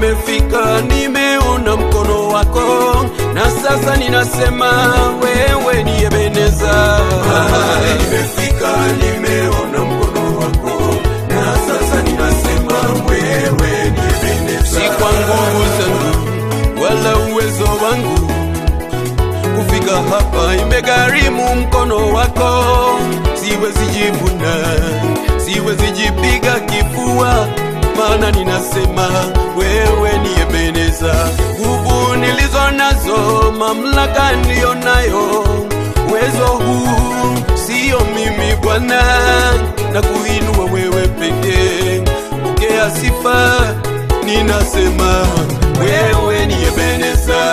nimefika, nimeona mkono wako, na sasa ninasema wewe ni Ebeneza. Nimefika, nimeona mkono wako, na sasa ninasema wewe ni Ebeneza. Si kwa nguvu zangu wala uwezo wangu kufika hapa, imegharimu mkono wako. Siwezi jivuna, siwezi jipiga kifua, maana ninasema wewe ni Ebeneza. Nguvu nilizo nazo, mamlaka niliyo nayo, uwezo huu sio mimi Bwana, na kuinua wewe pekee. Pokea sifa, ninasema wewe ni Ebeneza.